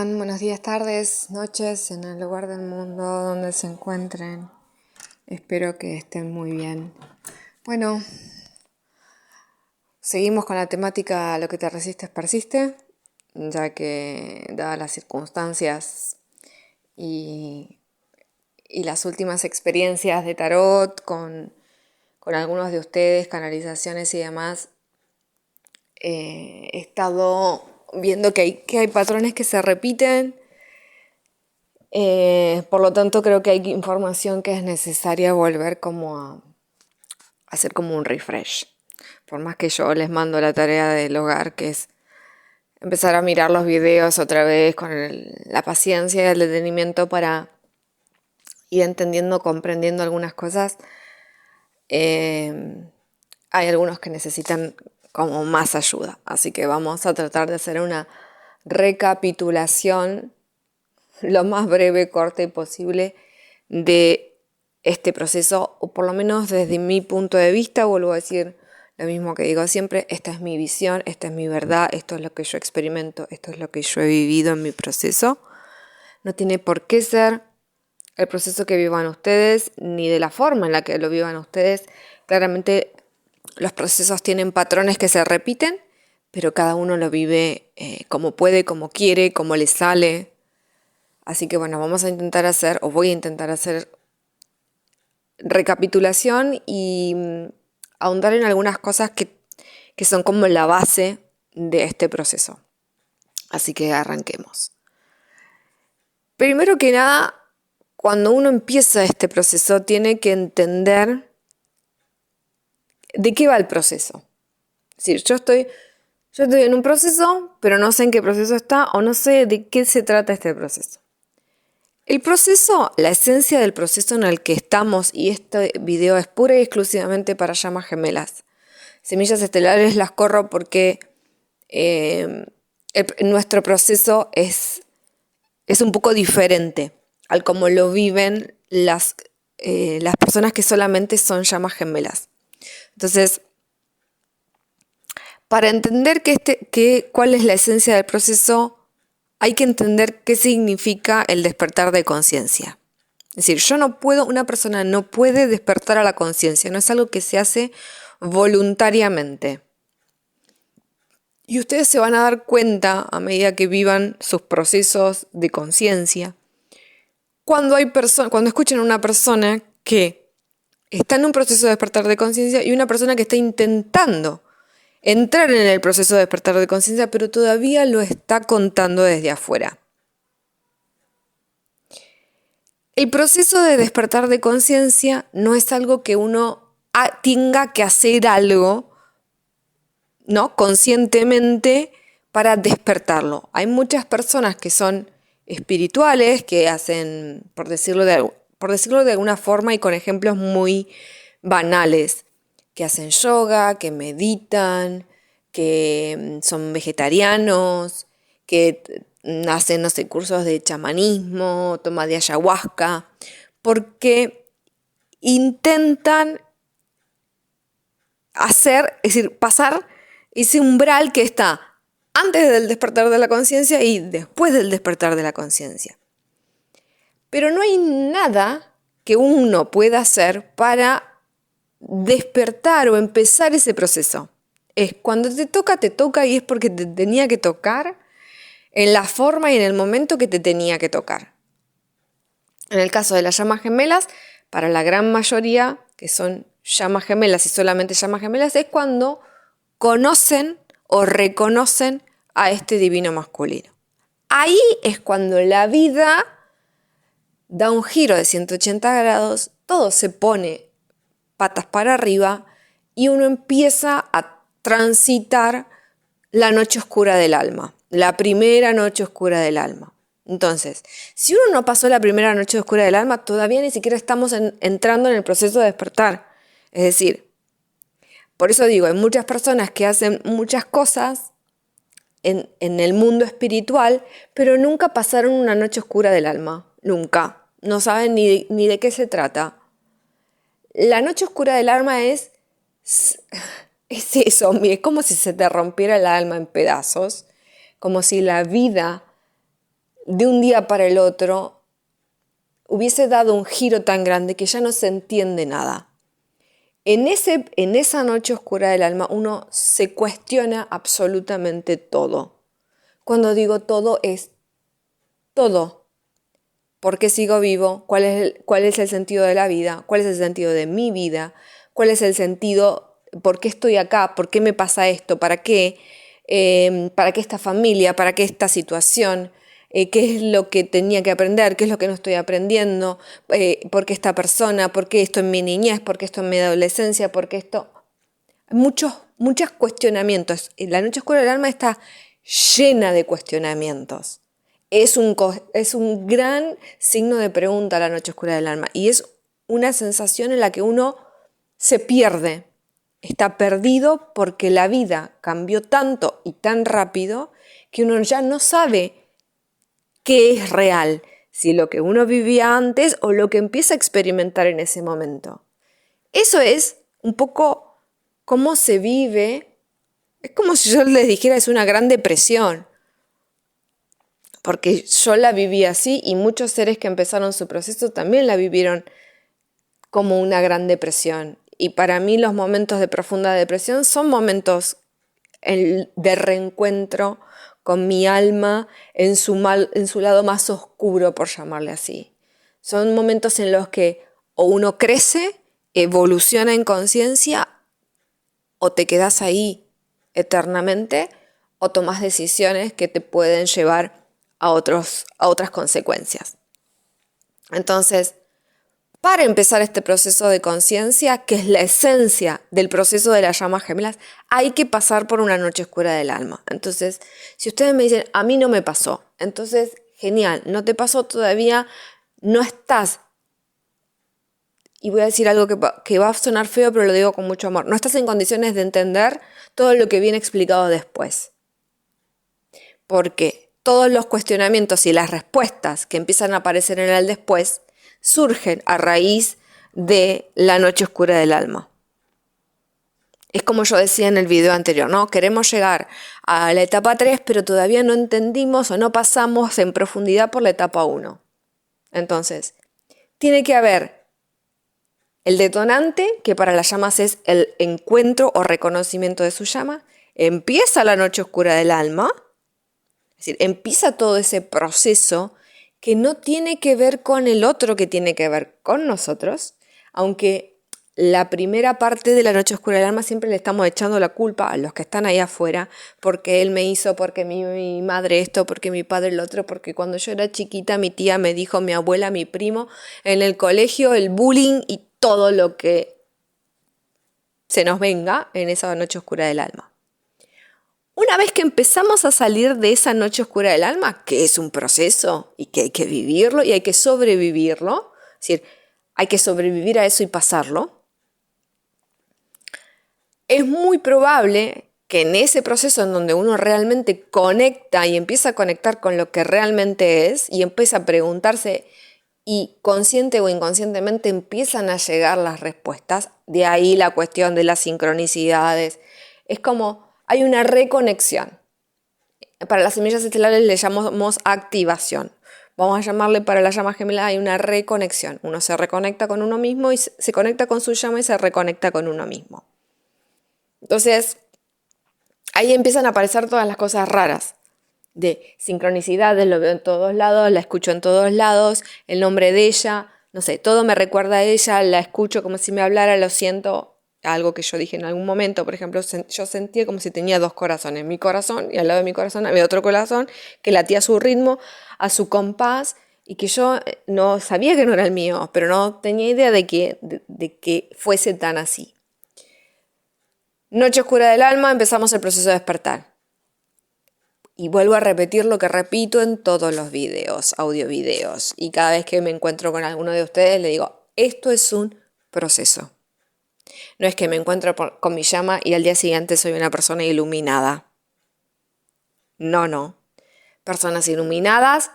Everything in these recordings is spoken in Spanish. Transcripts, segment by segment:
están? Buenos días, tardes, noches, en el lugar del mundo donde se encuentren. Espero que estén muy bien. Bueno, seguimos con la temática Lo que te resistes persiste, ya que dadas las circunstancias y las últimas experiencias de tarot con algunos de ustedes, canalizaciones y demás, he estado viendo que hay patrones que se repiten. Por lo tanto, creo que hay información que es necesaria volver como a hacer como un refresh. Por más que yo les mando la tarea del hogar, que es empezar a mirar los videos otra vez con la paciencia y el detenimiento para ir entendiendo, comprendiendo algunas cosas. Hay algunos que necesitan como más ayuda. Así que vamos a tratar de hacer una recapitulación lo más breve, corta y posible de este proceso, o por lo menos desde mi punto de vista. Vuelvo a decir lo mismo que digo siempre: esta es mi visión, esta es mi verdad, esto es lo que yo experimento, esto es lo que yo he vivido en mi proceso. No tiene por qué ser el proceso que vivan ustedes, ni de la forma en la que lo vivan ustedes. Claramente los procesos tienen patrones que se repiten, pero cada uno lo vive como puede, como quiere, como le sale. Así que bueno, voy a intentar hacer recapitulación y ahondar en algunas cosas que son como la base de este proceso. Así que arranquemos. Primero que nada, cuando uno empieza este proceso, tiene que entender de qué va el proceso. Es decir, yo estoy en un proceso, pero no sé en qué proceso está o no sé de qué se trata este proceso. El proceso, la esencia del proceso en el que estamos, y este video es pura y exclusivamente para llamas gemelas. Semillas estelares las corro porque nuestro proceso es un poco diferente al como lo viven las personas que solamente son llamas gemelas. Entonces, para entender cuál es la esencia del proceso, hay que entender qué significa el despertar de conciencia. Es decir, una persona no puede despertar a la conciencia, no es algo que se hace voluntariamente. Y ustedes se van a dar cuenta a medida que vivan sus procesos de conciencia, cuando escuchen a una persona que está en un proceso de despertar de conciencia y una persona que está intentando entrar en el proceso de despertar de conciencia, pero todavía lo está contando desde afuera. El proceso de despertar de conciencia no es algo que uno tenga que hacer algo, ¿no?, conscientemente para despertarlo. Hay muchas personas que son espirituales, que hacen, por decirlo de alguna forma y con ejemplos muy banales, que hacen yoga, que meditan, que son vegetarianos, que hacen, no sé, cursos de chamanismo, toma de ayahuasca, porque intentan pasar ese umbral que está antes del despertar de la conciencia y después del despertar de la conciencia. Pero no hay nada que uno pueda hacer para despertar o empezar ese proceso. Es cuando te toca y es porque te tenía que tocar en la forma y en el momento que te tenía que tocar. En el caso de las llamas gemelas, para la gran mayoría que son llamas gemelas y solamente llamas gemelas, es cuando conocen o reconocen a este divino masculino. Ahí es cuando la vida da un giro de 180 grados, todo se pone patas para arriba y uno empieza a transitar la noche oscura del alma, la primera noche oscura del alma. Entonces, si uno no pasó la primera noche oscura del alma, todavía ni siquiera estamos entrando en el proceso de despertar. Es decir, por eso digo, hay muchas personas que hacen muchas cosas en el mundo espiritual, pero nunca pasaron una noche oscura del alma, nunca. No saben ni de qué se trata. La noche oscura del alma es eso, es como si se te rompiera el alma en pedazos, como si la vida de un día para el otro hubiese dado un giro tan grande que ya no se entiende nada. En esa noche oscura del alma uno se cuestiona absolutamente todo. Cuando digo todo es todo. ¿Por qué sigo vivo? ¿Cuál es el sentido de la vida? ¿Cuál es el sentido de mi vida? ¿Cuál es el sentido? ¿Por qué estoy acá? ¿Por qué me pasa esto? ¿Para qué? ¿Para qué esta familia? ¿Para qué esta situación? ¿Qué es lo que tenía que aprender? ¿Qué es lo que no estoy aprendiendo? ¿Por qué esta persona? ¿Por qué esto en mi niñez? ¿Por qué esto en mi adolescencia? ¿Por qué esto? Muchos cuestionamientos. La noche oscura del alma está llena de cuestionamientos. Es un gran signo de pregunta la noche oscura del alma y es una sensación en la que uno se pierde. Está perdido porque la vida cambió tanto y tan rápido que uno ya no sabe qué es real, si lo que uno vivía antes o lo que empieza a experimentar en ese momento. Eso es un poco cómo se vive. Es como si yo les dijera es una gran depresión, porque yo la viví así y muchos seres que empezaron su proceso también la vivieron como una gran depresión. Y para mí los momentos de profunda depresión son momentos de reencuentro con mi alma en su lado más oscuro, por llamarle así. Son momentos en los que o uno crece, evoluciona en conciencia, o te quedas ahí eternamente, o tomas decisiones que te pueden llevar a otras consecuencias. Entonces, para empezar este proceso de conciencia, que es la esencia del proceso de las llamas gemelas, hay que pasar por una noche oscura del alma. Entonces, si ustedes me dicen, a mí no me pasó, entonces, genial, no te pasó todavía, no estás, y voy a decir algo que va a sonar feo, pero lo digo con mucho amor, no estás en condiciones de entender todo lo que viene explicado después. Porque todos los cuestionamientos y las respuestas que empiezan a aparecer en el después surgen a raíz de la noche oscura del alma. Es como yo decía en el video anterior, ¿no? Queremos llegar a la etapa 3, pero todavía no entendimos o no pasamos en profundidad por la etapa 1. Entonces, tiene que haber el detonante, que para las llamas es el encuentro o reconocimiento de su llama. Empieza la noche oscura del alma. Es decir, empieza todo ese proceso que no tiene que ver con el otro, que tiene que ver con nosotros, aunque la primera parte de la noche oscura del alma siempre le estamos echando la culpa a los que están ahí afuera, porque él me hizo, porque mi madre esto, porque mi padre lo otro, porque cuando yo era chiquita mi tía me dijo, mi abuela, mi primo, en el colegio, el bullying y todo lo que se nos venga en esa noche oscura del alma. Una vez que empezamos a salir de esa noche oscura del alma, que es un proceso y que hay que vivirlo y hay que sobrevivirlo, es decir, hay que sobrevivir a eso y pasarlo, es muy probable que en ese proceso en donde uno realmente conecta y empieza a conectar con lo que realmente es y empieza a preguntarse y consciente o inconscientemente empiezan a llegar las respuestas, de ahí la cuestión de las sincronicidades, es como hay una reconexión. Para las semillas estelares le llamamos activación. Vamos a llamarle para la llama gemela, hay una reconexión. Uno se reconecta con uno mismo y se conecta con su llama y se reconecta con uno mismo. Entonces, ahí empiezan a aparecer todas las cosas raras. De sincronicidades, lo veo en todos lados, la escucho en todos lados, el nombre de ella, no sé, todo me recuerda a ella, la escucho como si me hablara, lo siento. Algo que yo dije en algún momento, por ejemplo, yo sentía como si tenía dos corazones, mi corazón y al lado de mi corazón había otro corazón que latía a su ritmo, a su compás y que yo no sabía que no era el mío, pero no tenía idea de que fuese tan así. Noche oscura del alma, empezamos el proceso de despertar. Y vuelvo a repetir lo que repito en todos los videos, audiovideos, y cada vez que me encuentro con alguno de ustedes le digo, esto es un proceso. No es que me encuentro con mi llama y al día siguiente soy una persona iluminada. No. Personas iluminadas,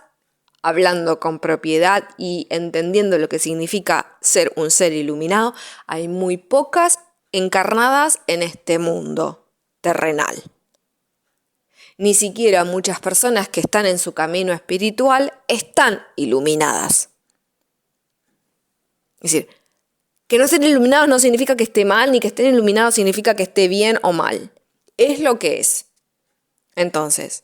hablando con propiedad y entendiendo lo que significa ser un ser iluminado, hay muy pocas encarnadas en este mundo terrenal. Ni siquiera muchas personas que están en su camino espiritual están iluminadas. Es decir, que no estén iluminados no significa que esté mal, ni que estén iluminados significa que esté bien o mal. Es lo que es. Entonces,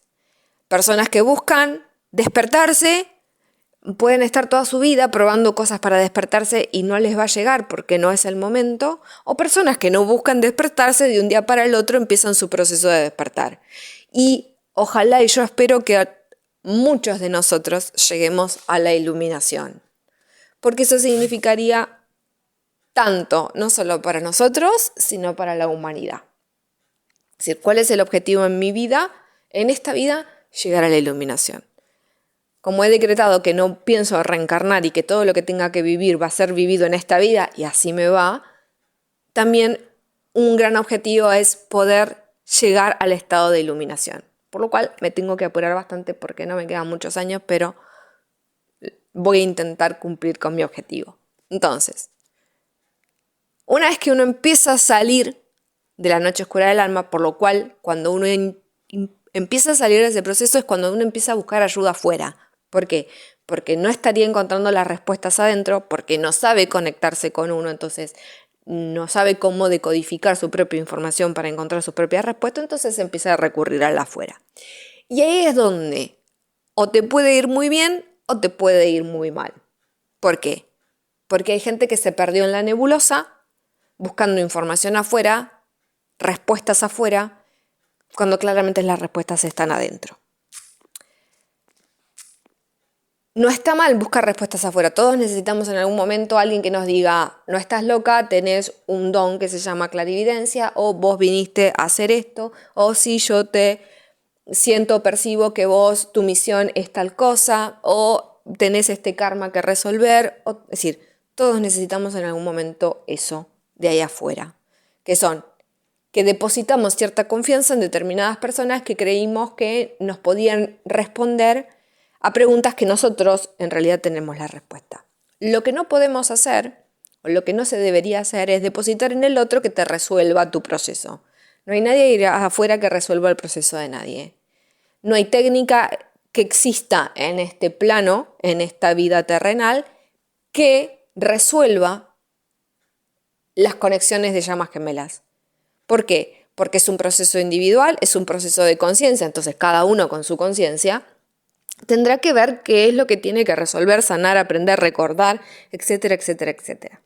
personas que buscan despertarse pueden estar toda su vida probando cosas para despertarse y no les va a llegar porque no es el momento. O personas que no buscan despertarse, de un día para el otro empiezan su proceso de despertar. Y ojalá y yo espero que muchos de nosotros lleguemos a la iluminación. Porque eso significaría tanto, no solo para nosotros, sino para la humanidad. Es decir, ¿cuál es el objetivo en mi vida? En esta vida, llegar a la iluminación. Como he decretado que no pienso reencarnar y que todo lo que tenga que vivir va a ser vivido en esta vida y así me va, también un gran objetivo es poder llegar al estado de iluminación. Por lo cual me tengo que apurar bastante porque no me quedan muchos años, pero voy a intentar cumplir con mi objetivo. Entonces, una vez que uno empieza a salir de la noche oscura del alma, por lo cual cuando uno empieza a salir de ese proceso es cuando uno empieza a buscar ayuda afuera. ¿Por qué? Porque no estaría encontrando las respuestas adentro, porque no sabe conectarse con uno, entonces no sabe cómo decodificar su propia información para encontrar sus propias respuestas, entonces empieza a recurrir al afuera. Y ahí es donde o te puede ir muy bien o te puede ir muy mal. ¿Por qué? Porque hay gente que se perdió en la nebulosa buscando información afuera, respuestas afuera, cuando claramente las respuestas están adentro. No está mal buscar respuestas afuera. Todos necesitamos en algún momento a alguien que nos diga, no estás loca, tenés un don que se llama clarividencia, o vos viniste a hacer esto, o si yo te siento, percibo que vos, tu misión es tal cosa, o tenés este karma que resolver. Es decir, todos necesitamos en algún momento eso de ahí afuera, que son que depositamos cierta confianza en determinadas personas que creímos que nos podían responder a preguntas que nosotros en realidad tenemos la respuesta. Lo que no podemos hacer, o lo que no se debería hacer, es depositar en el otro que te resuelva tu proceso. No hay nadie afuera que resuelva el proceso de nadie. No hay técnica que exista en este plano, en esta vida terrenal, que resuelva las conexiones de llamas gemelas. ¿Por qué? Porque es un proceso individual, es un proceso de conciencia, entonces cada uno con su conciencia tendrá que ver qué es lo que tiene que resolver, sanar, aprender, recordar, etcétera, etcétera, etcétera.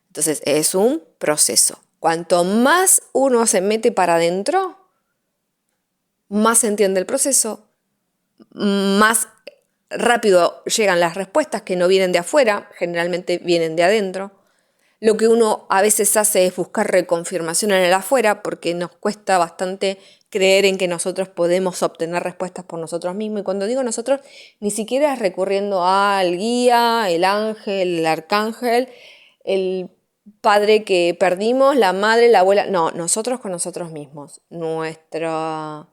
Entonces es un proceso. Cuanto más uno se mete para adentro, más se entiende el proceso, más rápido llegan las respuestas que no vienen de afuera, generalmente vienen de adentro. Lo que uno a veces hace es buscar reconfirmación en el afuera porque nos cuesta bastante creer en que nosotros podemos obtener respuestas por nosotros mismos. Y cuando digo nosotros, ni siquiera es recurriendo al guía, el ángel, el arcángel, el padre que perdimos, la madre, la abuela. No, nosotros con nosotros mismos. Nuestro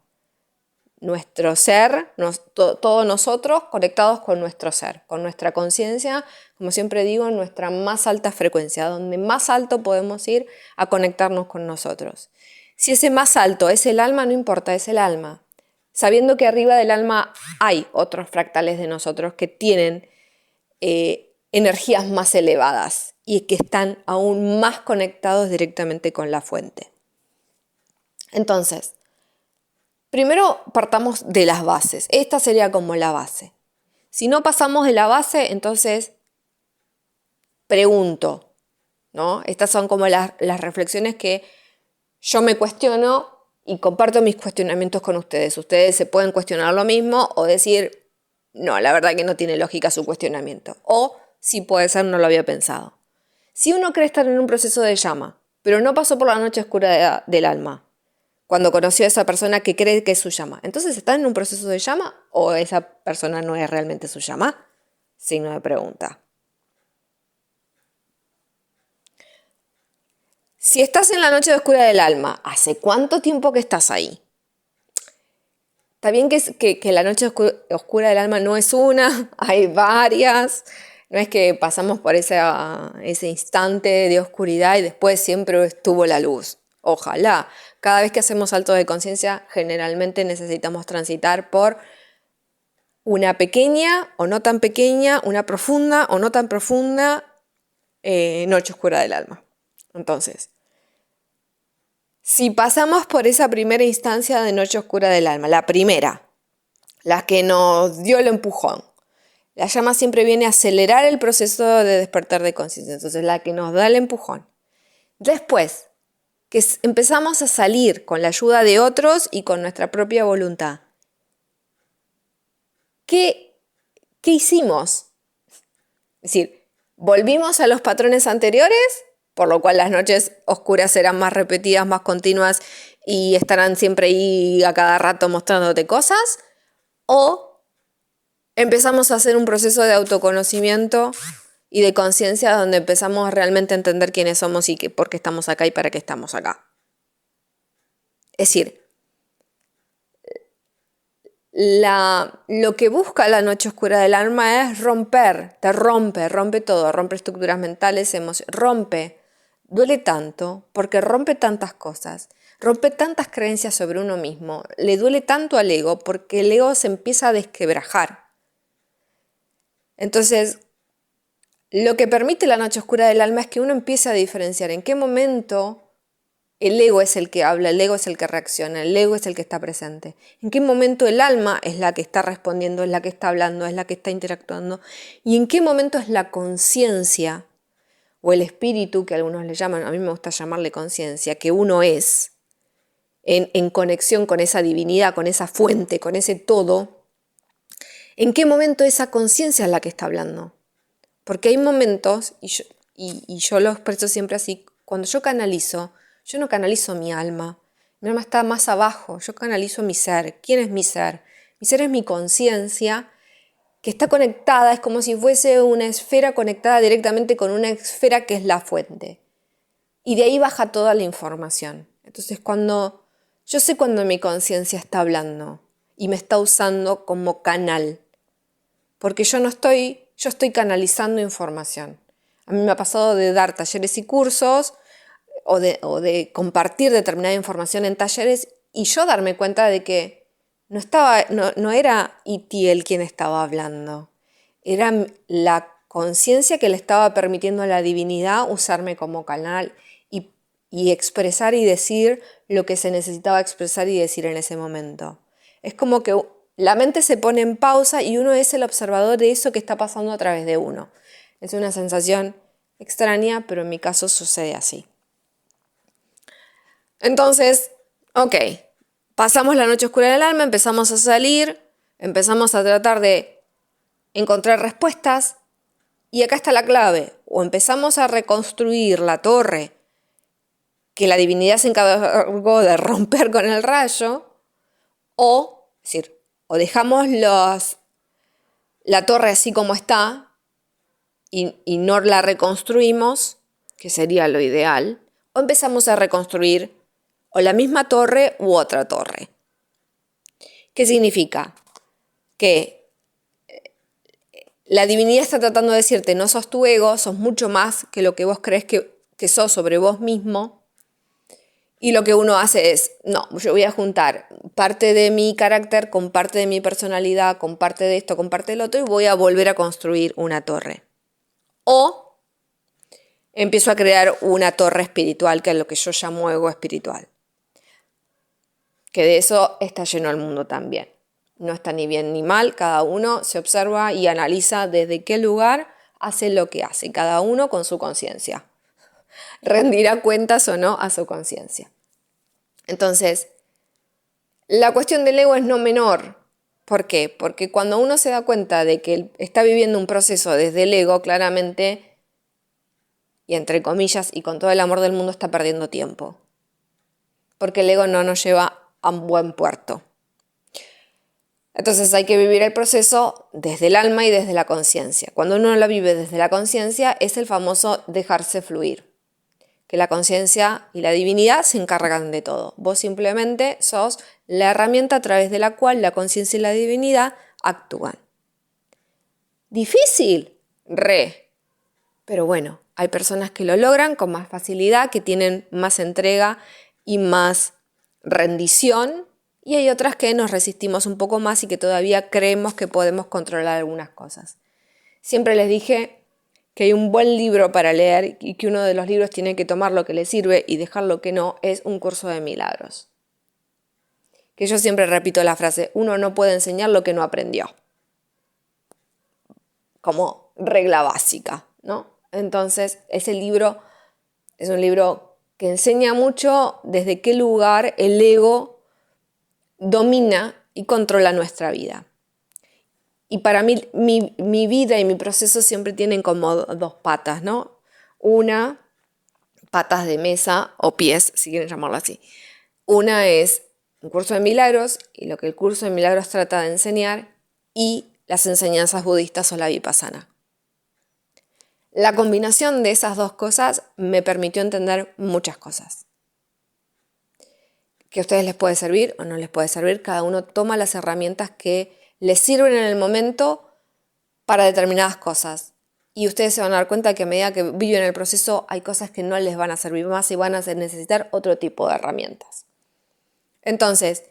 ser, todos nosotros conectados con nuestro ser, con nuestra conciencia, como siempre digo, en nuestra más alta frecuencia, donde más alto podemos ir a conectarnos con nosotros. Si ese más alto es el alma, no importa, es el alma. Sabiendo que arriba del alma hay otros fractales de nosotros que tienen energías más elevadas y que están aún más conectados directamente con la fuente. Entonces, primero partamos de las bases. Esta sería como la base. Si no pasamos de la base, entonces pregunto, ¿no? Estas son como las reflexiones que yo me cuestiono y comparto mis cuestionamientos con ustedes. Ustedes se pueden cuestionar lo mismo o decir, no, la verdad que no tiene lógica su cuestionamiento. O, si puede ser, no lo había pensado. Si uno cree estar en un proceso de llama, pero no pasó por la noche oscura del alma, cuando conoció a esa persona que cree que es su llama, ¿entonces está en un proceso de llama o esa persona no es realmente su llama? Signo de pregunta. Si estás en la noche oscura del alma, ¿hace cuánto tiempo que estás ahí? Está bien que la noche oscura del alma no es una, hay varias. No es que pasamos por ese instante de oscuridad y después siempre estuvo la luz. Ojalá, Cada vez que hacemos salto de conciencia, generalmente necesitamos transitar por una pequeña o no tan pequeña, una profunda o no tan profunda noche oscura del alma. Entonces, si pasamos por esa primera instancia de noche oscura del alma, la primera, la que nos dio el empujón, la llama siempre viene a acelerar el proceso de despertar de conciencia, entonces la que nos da el empujón. Después, que empezamos a salir con la ayuda de otros y con nuestra propia voluntad. ¿Qué hicimos? Es decir, volvimos a los patrones anteriores, por lo cual las noches oscuras serán más repetidas, más continuas y estarán siempre ahí a cada rato mostrándote cosas, o empezamos a hacer un proceso de autoconocimiento y de conciencia donde empezamos realmente a entender quiénes somos y por qué estamos acá y para qué estamos acá. Es decir, lo que busca la noche oscura del alma es romper, rompe todo, rompe estructuras mentales, rompe, duele tanto porque rompe tantas cosas, rompe tantas creencias sobre uno mismo, le duele tanto al ego porque el ego se empieza a desquebrajar. Entonces, lo que permite la noche oscura del alma es que uno empiece a diferenciar en qué momento el ego es el que habla, el ego es el que reacciona, el ego es el que está presente. En qué momento el alma es la que está respondiendo, es la que está hablando, es la que está interactuando. Y en qué momento es la conciencia o el espíritu, que algunos le llaman, a mí me gusta llamarle conciencia, que uno es en conexión con esa divinidad, con esa fuente, con ese todo. ¿En qué momento esa conciencia es la que está hablando? Porque hay momentos, y yo lo expreso siempre así, cuando yo canalizo, yo no canalizo mi alma está más abajo, yo canalizo mi ser. ¿Quién es mi ser? Mi ser es mi conciencia, que está conectada, es como si fuese una esfera conectada directamente con una esfera que es la fuente. Y de ahí baja toda la información. Entonces yo sé cuando mi conciencia está hablando y me está usando como canal, porque yo estoy canalizando información. A mí me ha pasado de dar talleres y cursos, o de compartir determinada información en talleres y yo darme cuenta de que no era Itiel quien estaba hablando, era la conciencia que le estaba permitiendo a la divinidad usarme como canal y expresar y decir lo que se necesitaba expresar y decir en ese momento. Es como que la mente se pone en pausa y uno es el observador de eso que está pasando a través de uno. Es una sensación extraña, pero en mi caso sucede así. Entonces, ok, pasamos la noche oscura del alma, empezamos a salir, empezamos a tratar de encontrar respuestas y acá está la clave, o empezamos a reconstruir la torre que la divinidad se encargó de romper con el rayo, es decir, o dejamos la torre así como está y no la reconstruimos, que sería lo ideal, o empezamos a reconstruir o la misma torre u otra torre. ¿Qué significa? Que la divinidad está tratando de decirte, no sos tu ego, sos mucho más que lo que vos crees que sos sobre vos mismo. Y lo que uno hace es, no, yo voy a juntar parte de mi carácter con parte de mi personalidad, con parte de esto, con parte del otro, y voy a volver a construir una torre. O empiezo a crear una torre espiritual, que es lo que yo llamo ego espiritual. Que de eso está lleno el mundo también. No está ni bien ni mal, cada uno se observa y analiza desde qué lugar hace lo que hace, cada uno con su conciencia. Rendirá cuentas o no a su conciencia. Entonces, la cuestión del ego es no menor. ¿Por qué? Porque cuando uno se da cuenta de que está viviendo un proceso desde el ego, claramente, y entre comillas, y con todo el amor del mundo, está perdiendo tiempo. Porque el ego no nos lleva a un buen puerto. Entonces hay que vivir el proceso desde el alma y desde la conciencia. Cuando uno lo vive desde la conciencia es el famoso dejarse fluir. Que la conciencia y la divinidad se encargan de todo. Vos simplemente sos la herramienta a través de la cual la conciencia y la divinidad actúan. ¿Difícil? Pero hay personas que lo logran con más facilidad, que tienen más entrega y más rendición, y hay otras que nos resistimos un poco más y que todavía creemos que podemos controlar algunas cosas. Siempre les dije que hay un buen libro para leer y que uno de los libros tiene que tomar lo que le sirve y dejar lo que no, es Un curso de milagros. Que yo siempre repito la frase, uno no puede enseñar lo que no aprendió. Como regla básica, ¿no? Entonces, ese libro es un libro que enseña mucho desde qué lugar el ego domina y controla nuestra vida. Y para mí, mi vida y mi proceso siempre tienen como dos patas, ¿no? Una, patas de mesa o pies, si quieren llamarlo así. Una es un curso de milagros y lo que el curso de milagros trata de enseñar, y las enseñanzas budistas o la vipassana. La combinación de esas dos cosas me permitió entender muchas cosas. Que a ustedes les puede servir o no les puede servir, cada uno toma las herramientas que les sirven en el momento para determinadas cosas. Y ustedes se van a dar cuenta que a medida que viven el proceso hay cosas que no les van a servir más y van a necesitar otro tipo de herramientas. Entonces,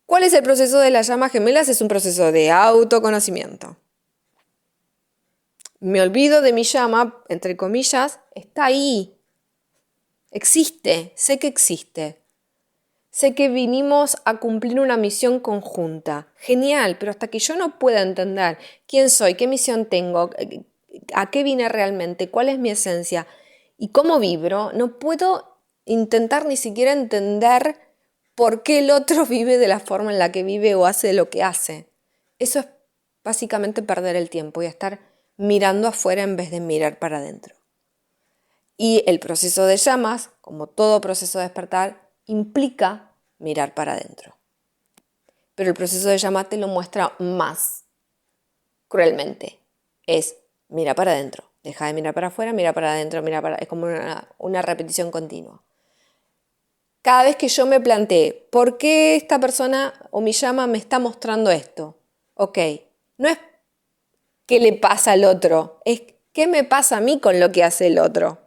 ¿cuál es el proceso de las llamas gemelas? Es un proceso de autoconocimiento. Me olvido de mi llama, entre comillas, está ahí. Existe, sé que existe. Sé que vinimos a cumplir una misión conjunta. Genial, pero hasta que yo no pueda entender quién soy, qué misión tengo, a qué vine realmente, cuál es mi esencia y cómo vibro, no puedo intentar ni siquiera entender por qué el otro vive de la forma en la que vive o hace lo que hace. Eso es básicamente perder el tiempo y estar mirando afuera en vez de mirar para adentro. Y el proceso de llamas, como todo proceso de despertar, implica mirar para adentro. Pero el proceso de llama te lo muestra más cruelmente. Es mira para adentro, deja de mirar para afuera, mira para adentro, es como una repetición continua. Cada vez que yo me planteé, ¿por qué esta persona o mi llama me está mostrando esto? Ok, no es qué le pasa al otro, es qué me pasa a mí con lo que hace el otro.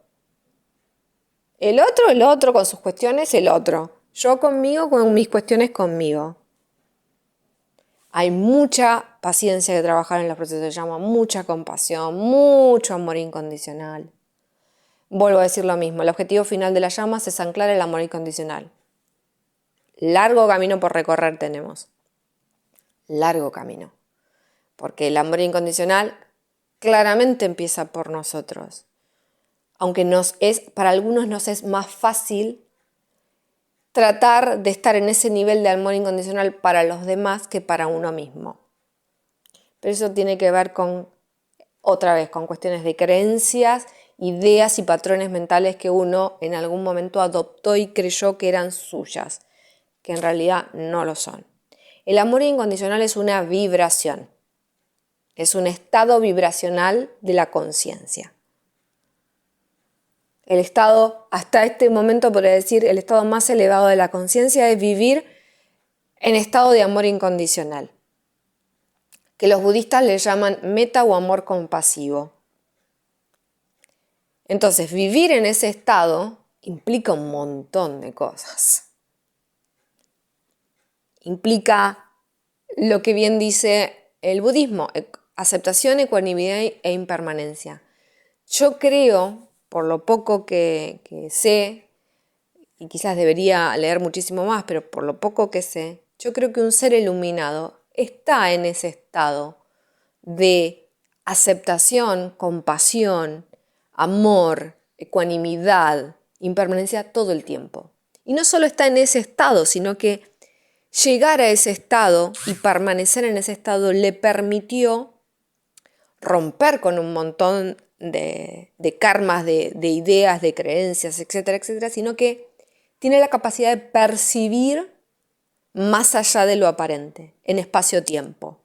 El otro con sus cuestiones, el otro. Yo conmigo, con mis cuestiones conmigo. Hay mucha paciencia que trabajar en los procesos de llama, mucha compasión, mucho amor incondicional. Vuelvo a decir lo mismo, el objetivo final de las llamas es anclar el amor incondicional. Largo camino por recorrer tenemos. Largo camino. Porque el amor incondicional claramente empieza por nosotros. Aunque para algunos nos es más fácil tratar de estar en ese nivel de amor incondicional para los demás que para uno mismo. Pero eso tiene que ver con cuestiones de creencias, ideas y patrones mentales que uno en algún momento adoptó y creyó que eran suyas, que en realidad no lo son. El amor incondicional es una vibración, es un estado vibracional de la conciencia. El estado, hasta este momento, podría decir, el estado más elevado de la conciencia es vivir en estado de amor incondicional, que los budistas le llaman metta o amor compasivo. Entonces, vivir en ese estado implica un montón de cosas. Implica lo que bien dice el budismo, aceptación, ecuanimidad e impermanencia. Yo creo, por lo poco que sé, y quizás debería leer muchísimo más, pero por lo poco que sé, yo creo que un ser iluminado está en ese estado de aceptación, compasión, amor, ecuanimidad, impermanencia todo el tiempo. Y no solo está en ese estado, sino que llegar a ese estado y permanecer en ese estado le permitió romper con un montón de karmas, de ideas, de creencias, etcétera, etcétera, sino que tiene la capacidad de percibir más allá de lo aparente, en espacio-tiempo.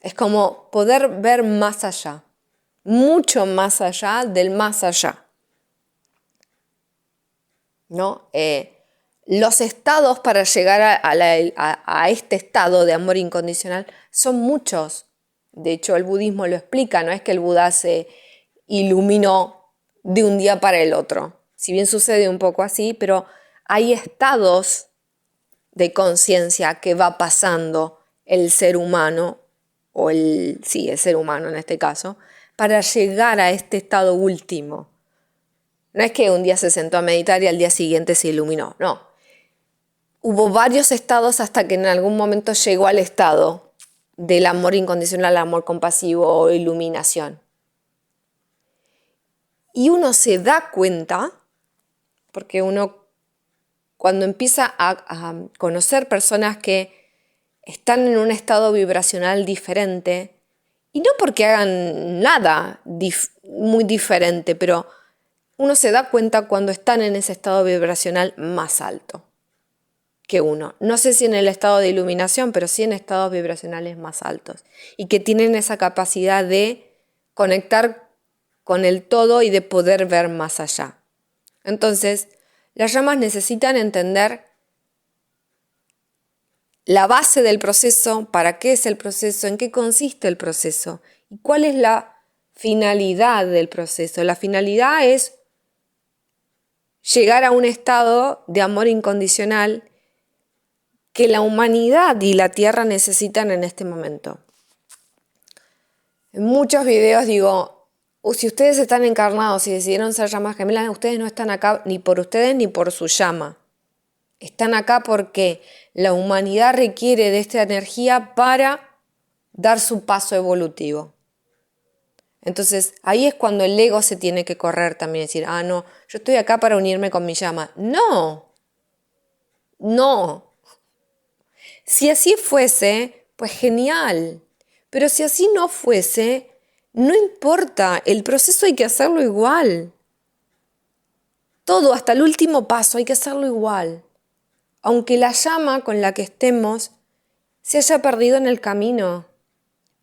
Es como poder ver más allá, mucho más allá del más allá, ¿no? Los estados para llegar a este estado de amor incondicional son muchos. De hecho, el budismo lo explica, no es que el Buda se iluminó de un día para el otro. Si bien sucede un poco así, pero hay estados de conciencia que va pasando el ser humano, el ser humano en este caso, para llegar a este estado último. No es que un día se sentó a meditar y al día siguiente se iluminó, no. Hubo varios estados hasta que en algún momento llegó al estado del amor incondicional, amor compasivo o iluminación. Y uno se da cuenta, porque uno cuando empieza a conocer personas que están en un estado vibracional diferente, y no porque hagan nada muy diferente, pero uno se da cuenta cuando están en ese estado vibracional más alto que uno. No sé si en el estado de iluminación, pero sí en estados vibracionales más altos. Y que tienen esa capacidad de conectar con el todo y de poder ver más allá. Entonces, las llamas necesitan entender la base del proceso, para qué es el proceso, en qué consiste el proceso y cuál es la finalidad del proceso. La finalidad es llegar a un estado de amor incondicional que la humanidad y la Tierra necesitan en este momento. En muchos videos digo, si ustedes están encarnados y decidieron ser llamas gemelas, ustedes no están acá ni por ustedes ni por su llama. Están acá porque la humanidad requiere de esta energía para dar su paso evolutivo. Entonces, ahí es cuando el ego se tiene que correr también, decir, no, yo estoy acá para unirme con mi llama. No, no. Si así fuese, pues genial. Pero si así no fuese, no importa, el proceso hay que hacerlo igual. Todo, hasta el último paso, hay que hacerlo igual. Aunque la llama con la que estemos se haya perdido en el camino.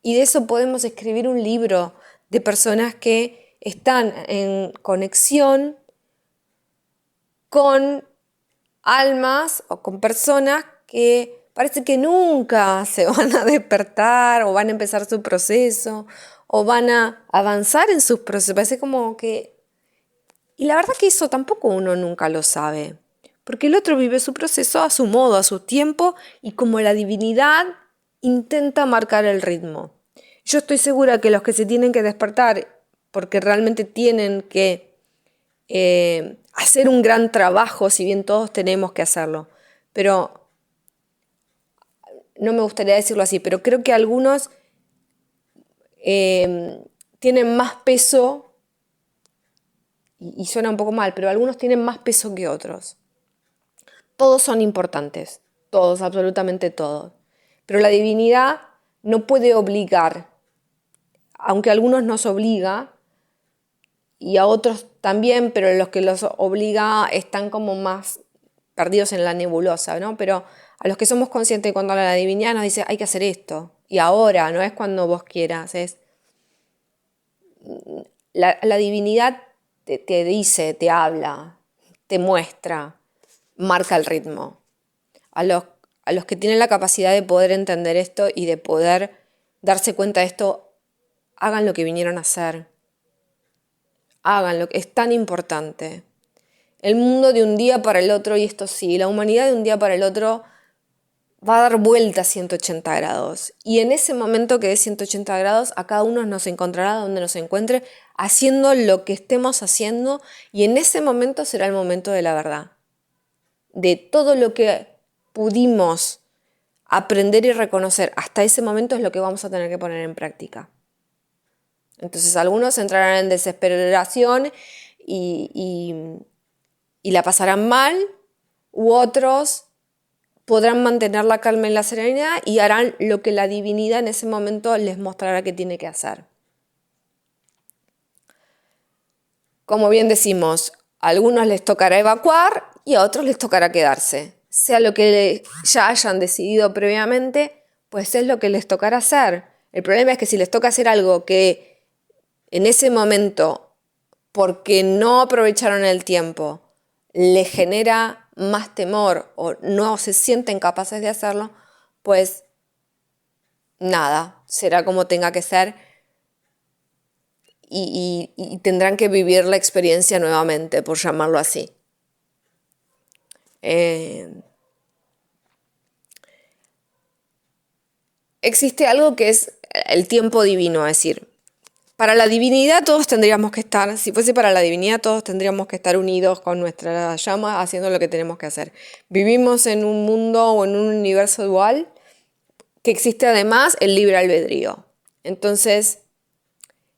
Y de eso podemos escribir un libro de personas que están en conexión con almas o con personas que parece que nunca se van a despertar o van a empezar su proceso o van a avanzar en sus procesos. Parece como que... Y la verdad que eso tampoco uno nunca lo sabe. Porque el otro vive su proceso a su modo, a su tiempo, y como la divinidad intenta marcar el ritmo. Yo estoy segura que los que se tienen que despertar, porque realmente tienen que hacer un gran trabajo, si bien todos tenemos que hacerlo, pero no me gustaría decirlo así, pero creo que algunos tienen más peso, y suena un poco mal, pero algunos tienen más peso que otros. Todos son importantes, todos, absolutamente todos. Pero la divinidad no puede obligar, aunque a algunos nos obliga, y a otros también, pero los que los obliga están como más perdidos en la nebulosa, ¿no? Pero a los que somos conscientes cuando la divinidad nos dice, hay que hacer esto, y ahora, no es cuando vos quieras, es... La divinidad te dice, te habla, te muestra, marca el ritmo. A los que tienen la capacidad de poder entender esto y de poder darse cuenta de esto, hagan lo que vinieron a hacer. Háganlo, es tan importante. El mundo de un día para el otro, y esto sí, la humanidad de un día para el otro va a dar vuelta a 180 grados. Y en ese momento que es 180 grados, a cada uno nos encontrará donde nos encuentre, haciendo lo que estemos haciendo, y en ese momento será el momento de la verdad. De todo lo que pudimos aprender y reconocer hasta ese momento es lo que vamos a tener que poner en práctica. Entonces algunos entrarán en desesperación y la pasarán mal, u otros podrán mantener la calma y la serenidad y harán lo que la divinidad en ese momento les mostrará que tiene que hacer. Como bien decimos, a algunos les tocará evacuar y a otros les tocará quedarse. Sea lo que ya hayan decidido previamente, pues es lo que les tocará hacer. El problema es que si les toca hacer algo que en ese momento, porque no aprovecharon el tiempo, les genera más temor o no se sienten capaces de hacerlo, pues nada, será como tenga que ser y tendrán que vivir la experiencia nuevamente, por llamarlo así. Existe algo que es el tiempo divino, es decir, para la divinidad todos tendríamos que estar, si fuese para la divinidad todos tendríamos que estar unidos con nuestra llama haciendo lo que tenemos que hacer. Vivimos en un mundo o en un universo dual que existe además el libre albedrío. Entonces,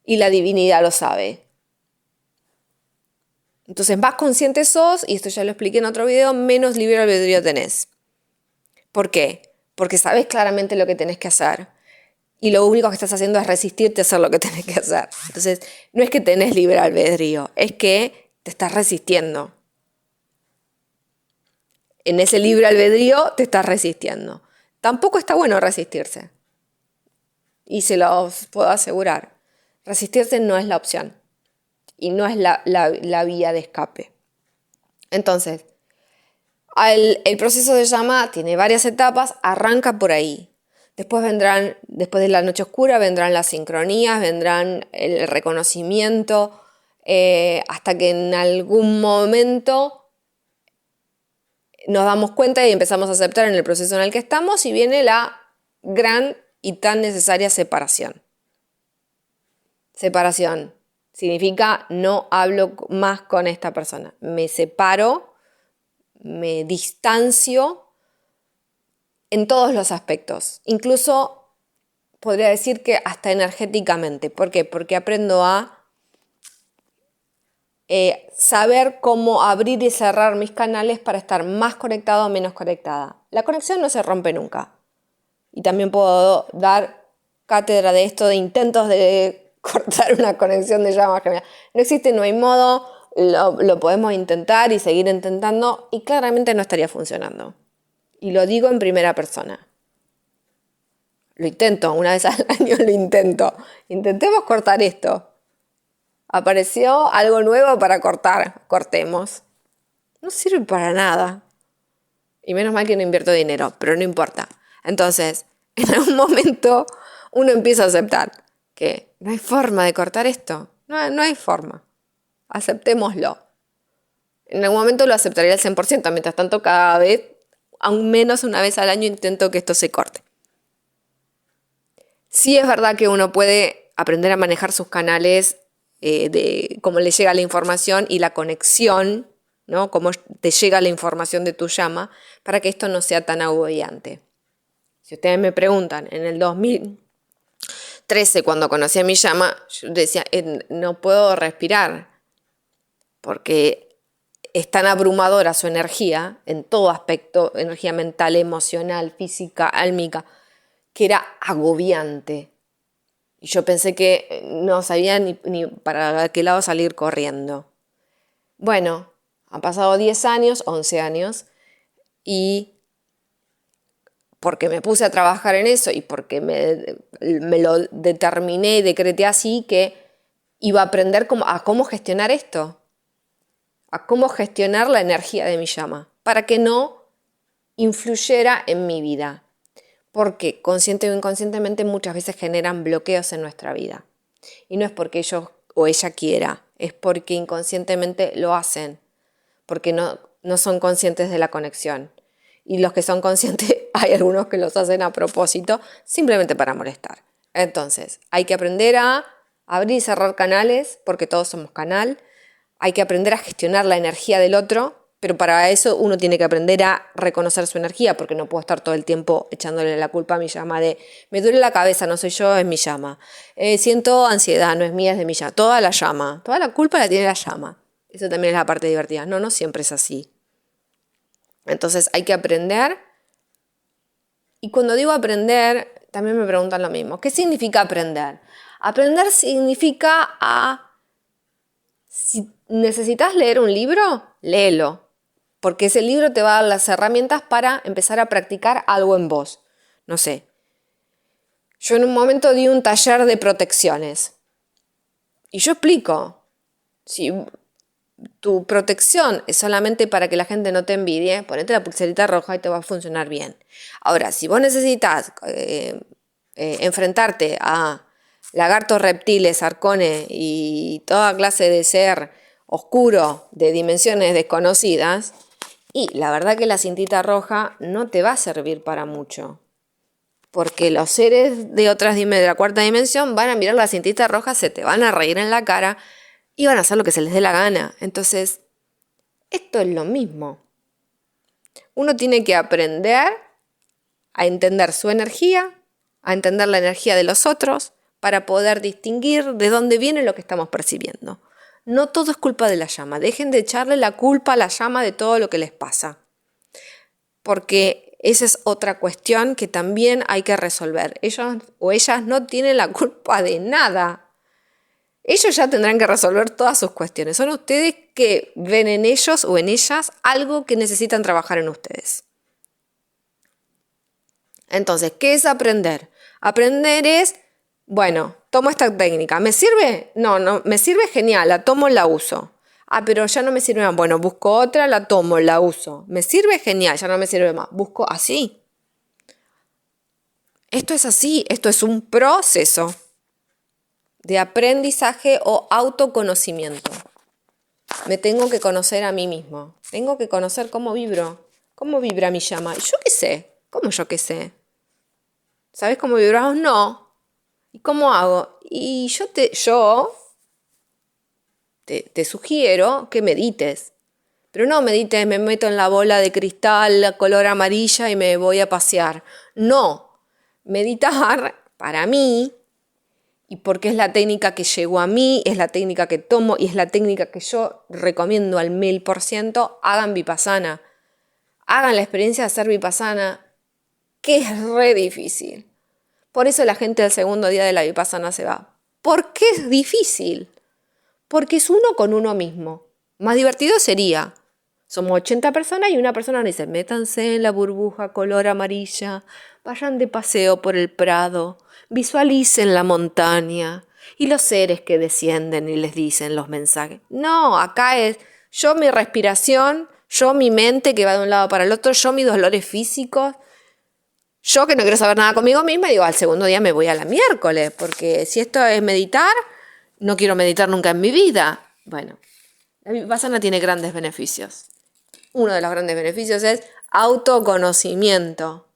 y la divinidad lo sabe. Entonces, más consciente sos, y esto ya lo expliqué en otro video, menos libre albedrío tenés. ¿Por qué? Porque sabes claramente lo que tenés que hacer. Y lo único que estás haciendo es resistirte a hacer lo que tenés que hacer. Entonces, no es que tenés libre albedrío, es que te estás resistiendo. En ese libre albedrío te estás resistiendo. Tampoco está bueno resistirse. Y se los puedo asegurar. Resistirse no es la opción. Y no es la vía de escape. Entonces, el proceso de llama tiene varias etapas, arranca por ahí. Después de la noche oscura, vendrán las sincronías, vendrán el reconocimiento, hasta que en algún momento nos damos cuenta y empezamos a aceptar en el proceso en el que estamos y viene la gran y tan necesaria separación. Separación significa no hablo más con esta persona. Me separo, me distancio en todos los aspectos. Incluso podría decir que hasta energéticamente. ¿Por qué? Porque aprendo a saber cómo abrir y cerrar mis canales para estar más conectado o menos conectada. La conexión no se rompe nunca. Y también puedo dar cátedra de esto, de intentos de cortar una conexión de llama gemela. No existe, no hay modo, lo podemos intentar y seguir intentando y claramente no estaría funcionando. Y lo digo en primera persona. Lo intento, una vez al año lo intento. Intentemos cortar esto. Apareció algo nuevo para cortar, cortemos. No sirve para nada. Y menos mal que no invierto dinero, pero no importa. Entonces, en algún momento uno empieza a aceptar que no hay forma de cortar esto. No hay forma. Aceptémoslo. En algún momento lo aceptaría al 100%. Mientras tanto, cada vez, aún menos una vez al año, intento que esto se corte. Sí es verdad que uno puede aprender a manejar sus canales de cómo le llega la información y la conexión, ¿no? Cómo te llega la información de tu llama para que esto no sea tan agobiante. Si ustedes me preguntan, en el 2013, cuando conocí a mi llama, yo decía, no puedo respirar porque es tan abrumadora su energía en todo aspecto, energía mental, emocional, física, álmica, que era agobiante. Y yo pensé que no sabía ni para qué lado salir corriendo. Bueno, han pasado 10 años, 11 años, y porque me puse a trabajar en eso y porque me lo determiné y decreté así que iba a aprender a cómo gestionar esto, a cómo gestionar la energía de mi llama, para que no influyera en mi vida. Porque consciente o inconscientemente muchas veces generan bloqueos en nuestra vida. Y no es porque ellos o ella quiera, es porque inconscientemente lo hacen, porque no son conscientes de la conexión. Y los que son conscientes, hay algunos que los hacen a propósito, simplemente para molestar. Entonces, hay que aprender a abrir y cerrar canales, porque todos somos canal. Hay que aprender a gestionar la energía del otro, pero para eso uno tiene que aprender a reconocer su energía, porque no puedo estar todo el tiempo echándole la culpa a mi llama de me duele la cabeza, no soy yo, es mi llama. Siento ansiedad, no es mía, es de mi llama. Toda la llama, toda la culpa la tiene la llama. Eso también es la parte divertida. No siempre es así. Entonces hay que aprender. Y cuando digo aprender, también me preguntan lo mismo. ¿Qué significa aprender? Aprender significa si necesitas leer un libro, léelo. Porque ese libro te va a dar las herramientas para empezar a practicar algo en vos. No sé. Yo en un momento di un taller de protecciones. Y yo explico. Si tu protección es solamente para que la gente no te envidie, ponete la pulserita roja y te va a funcionar bien. Ahora, si vos necesitas enfrentarte a lagartos, reptiles, arcones y toda clase de ser oscuro de dimensiones desconocidas, Y la verdad que la cintita roja no te va a servir para mucho. Porque los seres de la cuarta dimensión van a mirar la cintita roja, se te van a reír en la cara y van a hacer lo que se les dé la gana. Entonces, esto es lo mismo. Uno tiene que aprender a entender su energía, a entender la energía de los otros, para poder distinguir de dónde viene lo que estamos percibiendo. No todo es culpa de la llama. Dejen de echarle la culpa a la llama de todo lo que les pasa. Porque esa es otra cuestión que también hay que resolver. Ellos o ellas no tienen la culpa de nada. Ellos ya tendrán que resolver todas sus cuestiones. Son ustedes que ven en ellos o en ellas algo que necesitan trabajar en ustedes. Entonces, ¿qué es aprender? Aprender es, bueno, tomo esta técnica. ¿Me sirve? No, me sirve genial, la tomo, la uso. Ah, pero ya no me sirve más. Bueno, busco otra, la tomo, la uso. ¿Me sirve? Genial, ya no me sirve más. Busco así. Esto es así, esto es un proceso de aprendizaje o autoconocimiento. Me tengo que conocer a mí mismo. Tengo que conocer cómo vibro. ¿Cómo vibra mi llama? ¿Yo qué sé? ¿Cómo yo qué sé? ¿Sabes cómo vibramos? No. ¿Y cómo hago? Y yo te sugiero que medites. Pero no medites, me meto en la bola de cristal color amarilla y me voy a pasear. No. Meditar, para mí, y porque es la técnica que llegó a mí, es la técnica que tomo y es la técnica que yo recomiendo al 1000%, hagan vipassana. Hagan la experiencia de hacer vipassana, que es re difícil. Por eso la gente del segundo día de la vipassana se va. ¿Por qué es difícil? Porque es uno con uno mismo. Más divertido sería, somos 80 personas y una persona nos dice, métanse en la burbuja color amarilla, vayan de paseo por el prado, visualicen la montaña y los seres que descienden y les dicen los mensajes. No, acá es yo mi respiración, yo mi mente que va de un lado para el otro, yo mis dolores físicos. Yo que no quiero saber nada conmigo misma, digo, al segundo día me voy a la miércoles, porque si esto es meditar, no quiero meditar nunca en mi vida. Bueno, la vipassana tiene grandes beneficios. Uno de los grandes beneficios es autoconocimiento.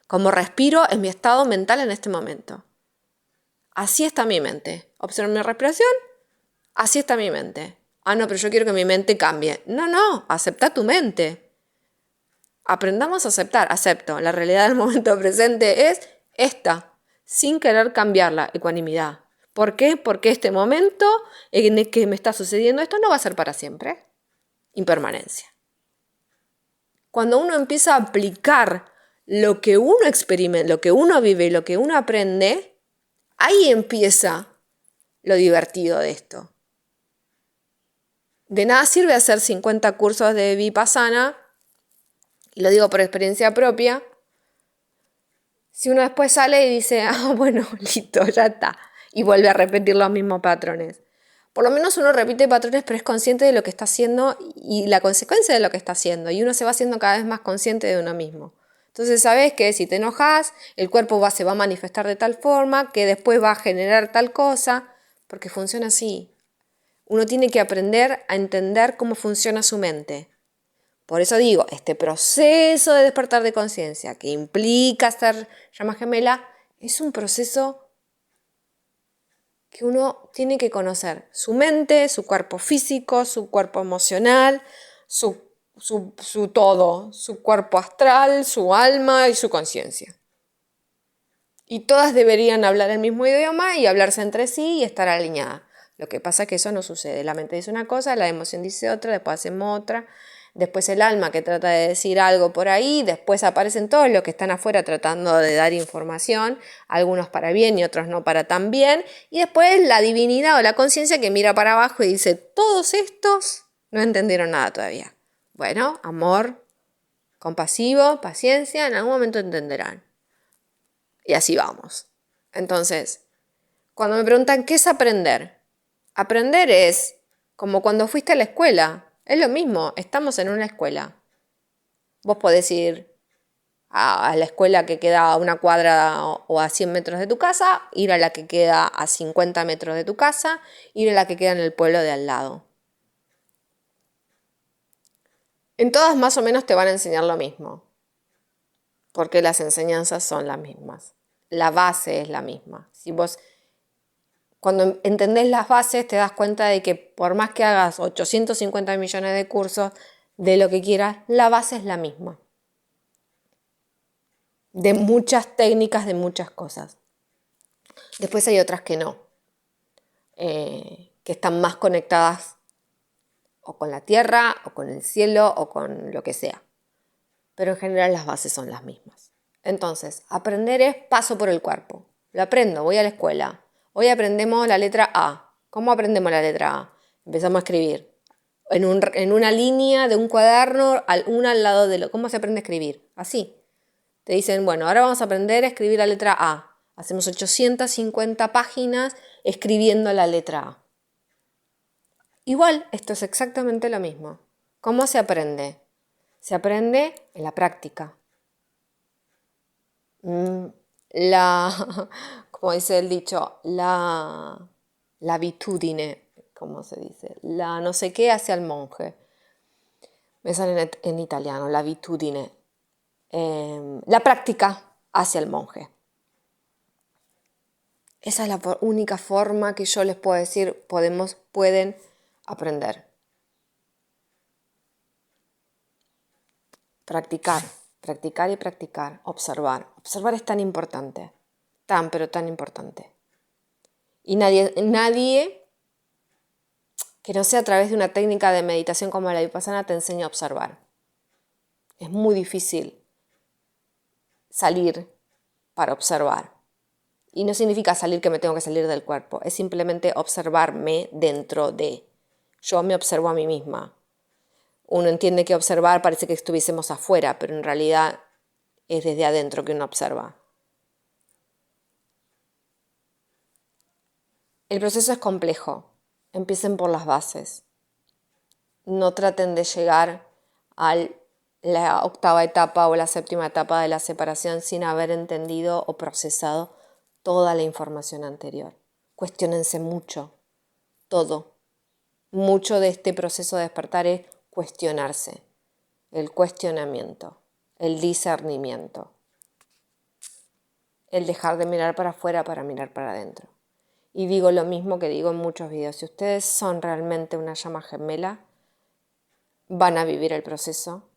Como respiro en mi estado mental en este momento. Así está mi mente. Observo mi respiración, así está mi mente. Ah, no, pero yo quiero que mi mente cambie. No, acepta tu mente. Aprendamos a aceptar, acepto, la realidad del momento presente es esta, sin querer cambiar la ecuanimidad. ¿Por qué? Porque este momento en el que me está sucediendo esto no va a ser para siempre. Impermanencia. Cuando uno empieza a aplicar lo que uno experimenta, lo que uno vive y lo que uno aprende, ahí empieza lo divertido de esto. De nada sirve hacer 50 cursos de vipassana, y lo digo por experiencia propia, si uno después sale y dice, bueno, listo, ya está, y vuelve a repetir los mismos patrones. Por lo menos uno repite patrones, pero es consciente de lo que está haciendo y la consecuencia de lo que está haciendo, y uno se va haciendo cada vez más consciente de uno mismo. Entonces sabes que si te enojas, el cuerpo se va a manifestar de tal forma, que después va a generar tal cosa, porque funciona así. Uno tiene que aprender a entender cómo funciona su mente. Por eso digo, este proceso de despertar de conciencia que implica ser llama gemela, es un proceso que uno tiene que conocer. Su mente, su cuerpo físico, su cuerpo emocional, su todo, su cuerpo astral, su alma y su conciencia. Y todas deberían hablar el mismo idioma y hablarse entre sí y estar alineadas. Lo que pasa es que eso no sucede. La mente dice una cosa, la emoción dice otra, después hacemos otra. Después el alma que trata de decir algo por ahí, después aparecen todos los que están afuera tratando de dar información, algunos para bien y otros no para tan bien, y después la divinidad o la conciencia que mira para abajo y dice, todos estos no entendieron nada todavía. Bueno, amor, compasivo, paciencia, en algún momento entenderán. Y así vamos. Entonces, cuando me preguntan qué es aprender, aprender es como cuando fuiste a la escuela. Es lo mismo, estamos en una escuela. Vos podés ir a la escuela que queda a una cuadra o a 100 metros de tu casa, ir a la que queda a 50 metros de tu casa, ir a la que queda en el pueblo de al lado. En todas más o menos te van a enseñar lo mismo, porque las enseñanzas son las mismas. La base es la misma. Si vos, cuando entendés las bases, te das cuenta de que por más que hagas 850 millones de cursos de lo que quieras, la base es la misma. De muchas técnicas, de muchas cosas. Después hay otras que no, que están más conectadas o con la tierra, o con el cielo, o con lo que sea. Pero en general las bases son las mismas. Entonces, aprender es paso por el cuerpo. Lo aprendo, voy a la escuela. Hoy aprendemos la letra A. ¿Cómo aprendemos la letra A? Empezamos a escribir. En una línea de un cuaderno, una al lado de lo. ¿Cómo se aprende a escribir? Así. Te dicen, bueno, ahora vamos a aprender a escribir la letra A. Hacemos 850 páginas escribiendo la letra A. Igual, esto es exactamente lo mismo. ¿Cómo se aprende? Se aprende en la práctica. Como dice el dicho, la abitudine, ¿cómo se dice? La no sé qué hacia el monje. Me sale en italiano, la abitudine. La práctica hacia el monje. Esa es la única forma que yo les puedo decir, pueden aprender. Practicar, practicar y practicar, observar. Observar es tan importante, pero tan importante. Y nadie que no sea a través de una técnica de meditación como la vipassana te enseña a observar. Es muy difícil salir para observar. Y no significa salir que me tengo que salir del cuerpo, es simplemente observarme dentro de. Yo me observo a mí misma. Uno entiende que observar parece que estuviésemos afuera, pero en realidad es desde adentro que uno observa. El proceso es complejo. Empiecen por las bases. No traten de llegar a la octava etapa o la séptima etapa de la separación sin haber entendido o procesado toda la información anterior. Cuestiónense mucho, todo. Mucho de este proceso de despertar es cuestionarse, el cuestionamiento, el discernimiento, el dejar de mirar para afuera para mirar para adentro. Y digo lo mismo que digo en muchos videos, si ustedes son realmente una llama gemela, van a vivir el proceso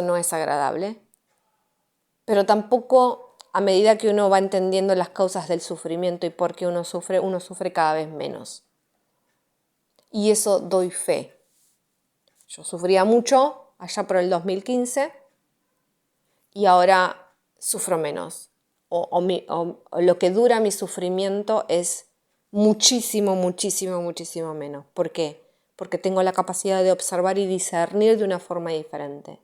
no es agradable, pero tampoco a medida que uno va entendiendo las causas del sufrimiento y por qué uno sufre cada vez menos. Y eso doy fe. Yo sufría mucho allá por el 2015 y ahora sufro menos. O lo que dura mi sufrimiento es muchísimo, muchísimo, muchísimo menos. ¿Por qué? Porque tengo la capacidad de observar y discernir de una forma diferente.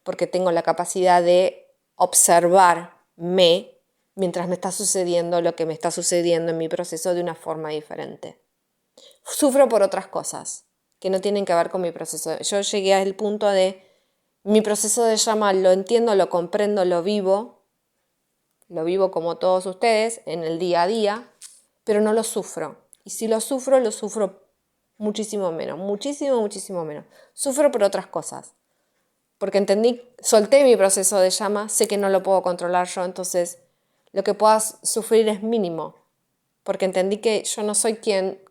Porque tengo la capacidad de observarme mientras me está sucediendo lo que me está sucediendo en mi proceso de una forma diferente. Sufro por otras cosas que no tienen que ver con mi proceso. Yo llegué al punto de mi proceso de llama, lo entiendo, lo comprendo, lo vivo como todos ustedes en el día a día, pero no lo sufro. Y si lo sufro muchísimo menos, muchísimo, muchísimo menos. Sufro por otras cosas. Porque solté mi proceso de llama, sé que no lo puedo controlar yo, entonces lo que pueda sufrir es mínimo. Porque entendí que yo no soy quien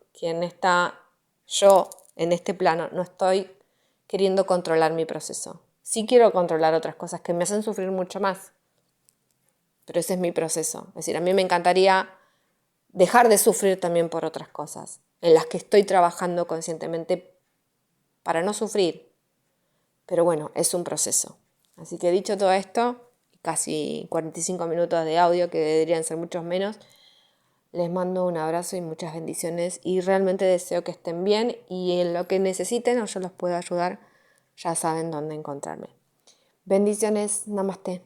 está yo en este plano, no estoy queriendo controlar mi proceso. Sí quiero controlar otras cosas que me hacen sufrir mucho más, pero ese es mi proceso. Es decir, a mí me encantaría dejar de sufrir también por otras cosas, en las que estoy trabajando conscientemente para no sufrir. Pero bueno, es un proceso. Así que dicho todo esto, casi 45 minutos de audio, que deberían ser muchos menos, les mando un abrazo y muchas bendiciones y realmente deseo que estén bien y en lo que necesiten o yo los puedo ayudar, ya saben dónde encontrarme. Bendiciones, namaste.